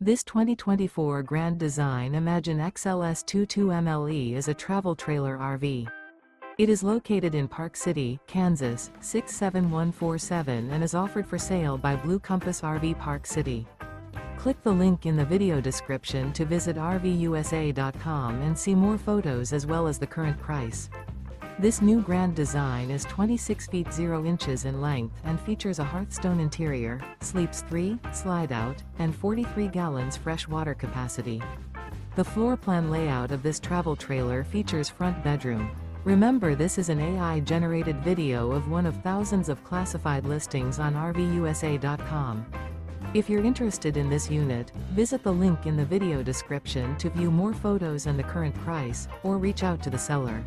This 2024 Grand Design Imagine XLS 22MLE is a travel trailer RV. It is located in Park City, Kansas, 67147 and is offered for sale by Blue Compass RV Park City. Click the link in the video description to visit RVUSA.com and see more photos as well as the current price. This new Grand Design is 26 feet 0 inches in length and features a HEARTHSTONE interior, sleeps 3, Slideout, and 43 gallons fresh water capacity. The floor plan layout of this travel trailer features front bedroom. Remember, this is an AI-generated video of one of thousands of classified listings on RVUSA.com. If you're interested in this unit, visit the link in the video description to view more photos and the current price, or reach out to the seller.